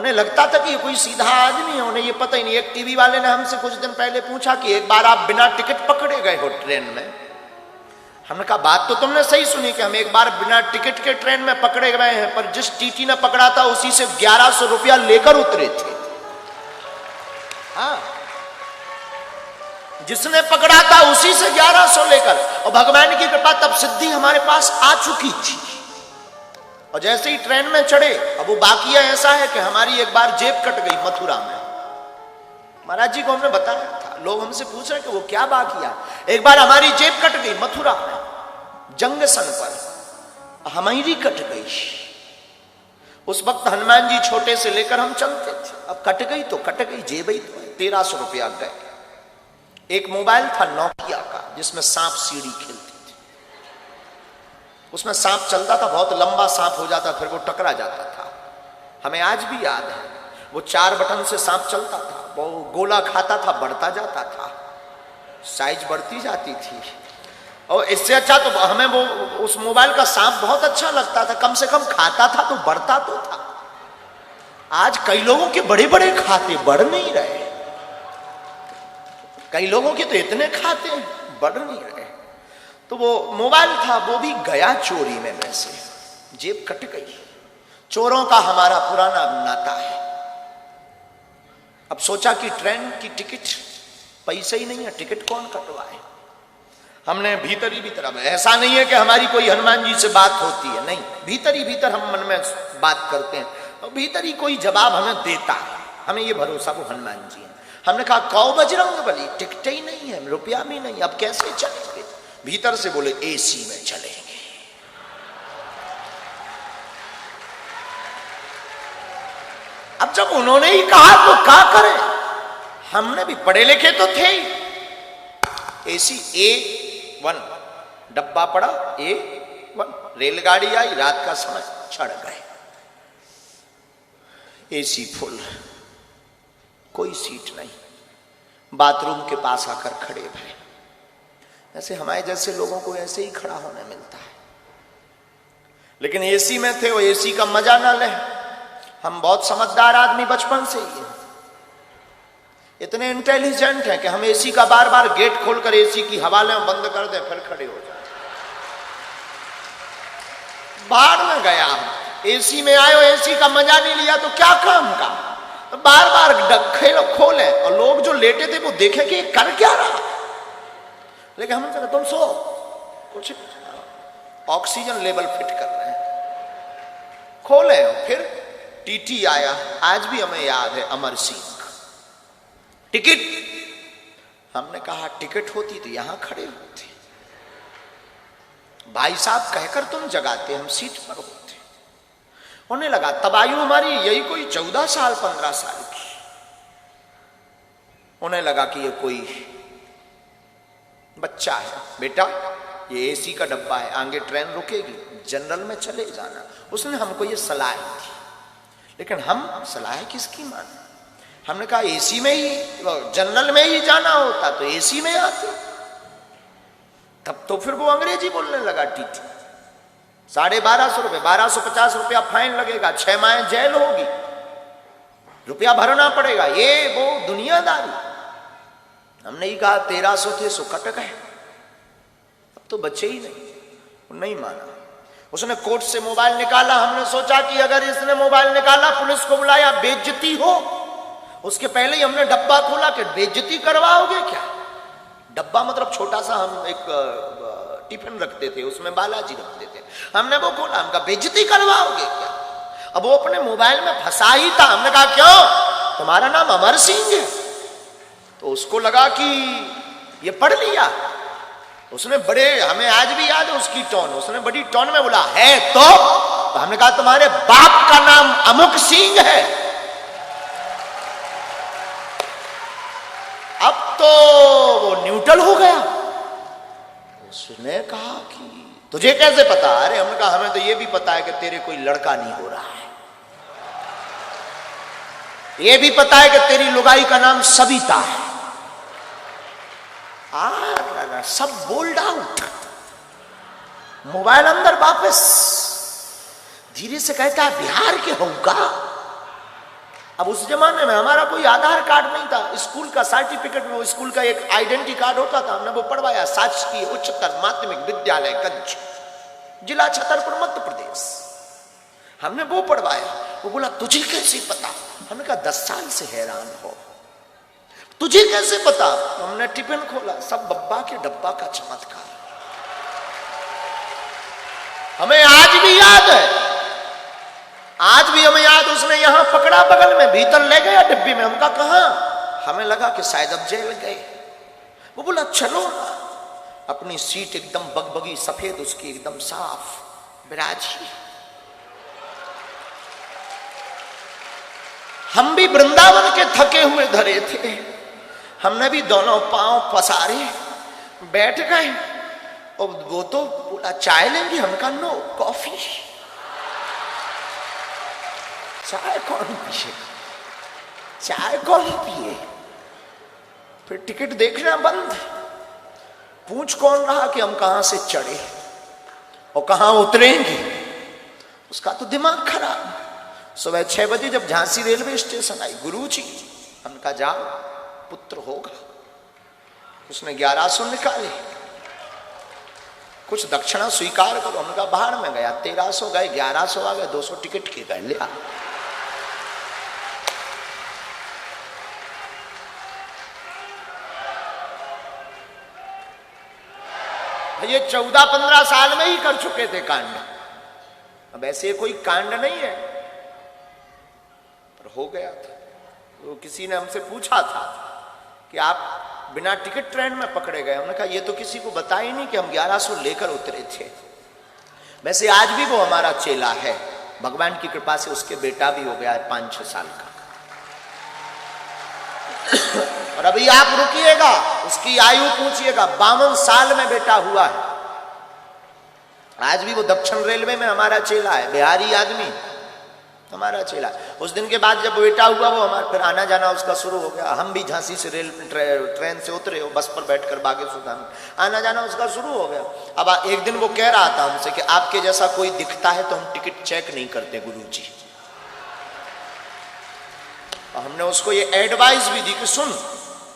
उन्हें लगता था कि ये कोई सीधा आदमी है, उन्हें ये पता ही नहीं। एक टीवी वाले ने हमसे कुछ दिन पहले पूछा कि एक बार आप बिना टिकट पकड़े गए हो ट्रेन में। हमने कहा बात तो तुमने सही सुनी कि हम एक बार बिना टिकट के ट्रेन में पकड़े गए हैं, पर जिस टीटी ने पकड़ा था उसी से 1100 रुपया लेकर उतरे थे। हाँ, जिसने पकड़ा था उसी से 1100 लेकर, और भगवान की कृपा तब सिद्धि हमारे पास आ चुकी थी। और जैसे ही ट्रेन में चढ़े, अब वो बाकिया ऐसा है कि हमारी एक बार जेब कट गई मथुरा में। महाराज जी को हमने बताया था, लोग हमसे पूछ रहे कि वो क्या बाकिया। एक बार हमारी जेब कट गई मथुरा में जंक्शन पर, हमारी कट गई। उस वक्त हनुमान जी छोटे से लेकर हम चलते थे। अब कट गई तो कट गई, जेब ही तो 1300 रुपया गए। एक मोबाइल था नोकिया का जिसमें सांप सीढ़ी खेलती थी। उसमें सांप चलता था, बहुत लंबा सांप हो जाता, फिर वो टकरा जाता था। हमें आज भी याद है, वो 4 बटन से सांप चलता था, वो गोला खाता था, बढ़ता जाता था, साइज बढ़ती जाती थी। और इससे अच्छा तो हमें वो उस मोबाइल का सांप बहुत अच्छा लगता था, कम से कम खाता था तो बढ़ता तो था। आज कई लोगों के बड़े बड़े खाते बढ़ नहीं रहे, कई लोगों के तो इतने खाते बढ़ नहीं रहे। तो वो मोबाइल था, वो भी गया चोरी में, वैसे जेब कट गई। चोरों का हमारा पुराना नाता है। अब सोचा कि ट्रेन की टिकट, पैसे ही नहीं है, टिकट कौन कटवाए। हमने भीतर ही भीतर, अब ऐसा नहीं है कि हमारी कोई हनुमान जी से बात होती है, नहीं, भीतर ही भीतर हम मन में बात करते हैं और भीतर ही कोई जवाब हमें देता है। हमें ये भरोसा वो हनुमान जी है। हमने कहा कौ बजरंग बली, टिकट ही नहीं है, रुपया भी नहीं, अब कैसे चलेंगे। भीतर से बोले एसी में चलेंगे। अब जब उन्होंने ही कहा तो क्या करें, हमने भी पढ़े लिखे तो थे ही। एसी A1 डब्बा पड़ा, A1 रेलगाड़ी आई, रात का समय, चढ़ गए। एसी फुल, कोई सीट नहीं, बाथरूम के पास आकर खड़े भरे। ऐसे हमारे जैसे लोगों को ऐसे ही खड़ा होने मिलता है, लेकिन एसी में थे, वो एसी का मजा ना ले। हम बहुत समझदार आदमी बचपन से ही हैं, इतने इंटेलिजेंट हैं कि हम एसी का बार बार गेट खोलकर एसी की हवा लें, बंद कर दें, फिर खड़े हो जाए। बाहर में गया, एसी में आए, एसी का मजा नहीं लिया तो क्या काम का। तो बार बार डक्खे खोले और लोग जो लेटे थे वो देखे कि कर क्या रहा। लेकिन हमने कहा तुम सो, कुछ ऑक्सीजन लेवल फिट कर रहे हैं। खोले, फिर टीटी आया, आज भी हमें याद है, अमर सिंह। टिकट, हमने कहा टिकट होती तो यहां खड़े होते, भाई साहब कहकर तुम जगाते, हम सीट पर होते। होने लगा, तब आयु हमारी यही कोई 14 साल 15 साल की। उन्हें लगा कि ये कोई बच्चा है। बेटा ये एसी का डब्बा है, आगे ट्रेन रुकेगी, जनरल में चले जाना। उसने हमको ये सलाह दी, लेकिन हम सलाह किसकी माने। हमने कहा एसी में ही, जनरल में ही जाना होता तो एसी में आते। तब तो फिर वो अंग्रेजी बोलने लगा। टीटी 1250 रुपये, 1250 रुपया फाइन लगेगा, 6 माह जेल होगी, रुपया भरना पड़ेगा, ये वो दुनियादारी। हमने ही कहा 1300 थे सो कट गए, अब तो बचे ही नहीं। नहीं माना। उसने कोर्ट से मोबाइल निकाला। हमने सोचा कि अगर इसने मोबाइल निकाला, पुलिस को बुलाया, बेइज्जती हो। उसके पहले ही हमने डब्बा खोला कि बेइज्जती करवाओगे क्या। डब्बा मतलब छोटा सा, हम एक टिफिन रखते थे, उसमें बालाजी रखते थे। हमने वो खोला, हमका बेइज्जती करवाओगे क्या। अब वो अपने मोबाइल में फंसा ही था। हमने कहा क्यों, तुम्हारा नाम अमर सिंह है। तो उसको लगा कि ये पढ़ लिया। उसने बड़े, हमें आज भी याद है उसकी टोन, उसने बड़ी टोन में बोला है तो हमने कहा तुम्हारे बाप का नाम अमुक सिंह है। अब तो वो न्यूट्रल हो गया। उसने कहा कि तुझे कैसे पता। अरे हमने कहा हमें तो ये भी पता है कि तेरे कोई लड़का नहीं हो रहा है, ये भी पता है कि तेरी लुगाई का नाम सविता है। सब बोल्ड आउट। मोबाइल अंदर वापस, धीरे से कहता है बिहार के होगा। अब उस जमाने में हमारा कोई आधार कार्ड नहीं था, स्कूल का सर्टिफिकेट में वो स्कूल का एक आइडेंटिटी कार्ड होता था, हमने वो पढ़वाया। शासकीय उच्चतर माध्यमिक विद्यालय गंज, जिला छतरपुर, मध्य प्रदेश। हमने वो पढ़वाया। वो बोला तुझे कैसे पता? हमने कहा 10 साल से हैरान हो, तुझे कैसे पता? हमने टिफिन खोला, सब बब्बा के डब्बा का चमत्कार। हमें आज भी याद है, आज भी हमें याद। उसने यहां पकड़ा बगल में, भीतर ले गया डिब्बी में। हमका कहा, हमें लगा कि शायद अब जेल गए। वो बोला चलो ना। अपनी सीट एकदम बगबगी सफेद, उसकी एकदम साफ बिराजी। हम भी वृंदावन के थके हुए धरे थे, हमने भी दोनों पांव पसारे बैठ गए। और वो तो बोला चाय लेंगे, हमका नो, कॉफी। चाय कौन पिए, चाय कौन पिए? फिर टिकट देखना बंद। पूछ कौन रहा कि हम कहां से चढ़े और कहां उतरेंगे? उसका तो दिमाग खराब। सुबह 6 बजे जब झांसी रेलवे स्टेशन आई, गुरुजी, हमने कहा जाओ पुत्र होगा। उसने 1100 निकाले, कुछ दक्षिणा स्वीकार करो। हमने कहा बाहर में गया, 1300 गए, 1100 आ गए, 200 टिकट के गए, लिया। ये 14-15 साल में ही कर चुके थे कांड। अब ऐसे कोई कांड नहीं है, पर हो गया था। तो किसी ने हमसे पूछा था कि आप बिना टिकट ट्रेन में पकड़े गए। हमने कहा ये तो किसी को बता ही नहीं कि हम 1100 लेकर उतरे थे। वैसे आज भी वो हमारा चेला है, भगवान की कृपा से उसके बेटा भी हो गया है 5-6 साल का। और अभी आप रुकिएगा, उसकी आयु पूछिएगा, 52 साल में बेटा हुआ है। आज भी वो दक्षिण रेलवे में हमारा चेला है, बिहारी आदमी, हमारा चेला। उस दिन के बाद जब बेटा हुआ, वो हमारा फिर आना जाना उसका शुरू हो गया। हम भी झांसी से ट्रेन से उतरे, बस पर बैठकर बागेश्वर धाम, आना जाना उसका शुरू हो गया। अब एक दिन वो कह रहा था हमसे कि आपके जैसा कोई दिखता है तो हम टिकट चेक नहीं करते गुरुजी। हमने उसको ये एडवाइस भी दी कि सुन,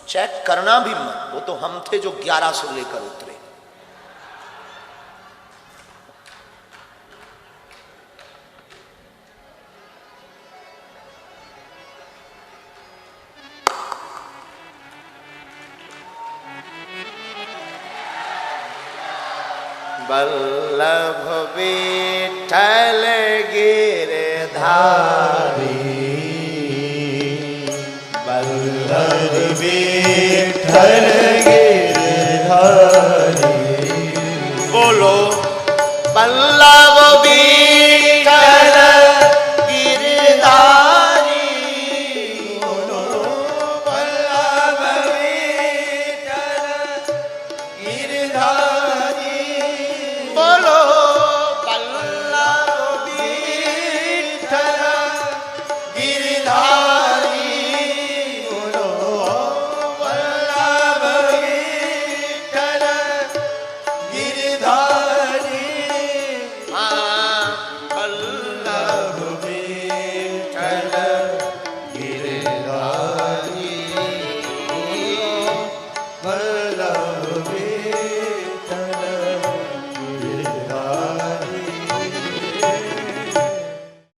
चेक करना भी मत। वो तो हम थे जो 1100 लेकर उतरे। वल्लभ विठ्ठल गिरधारी, वल्लभ विठ्ठल गिरधारी। बोलो वल्लभ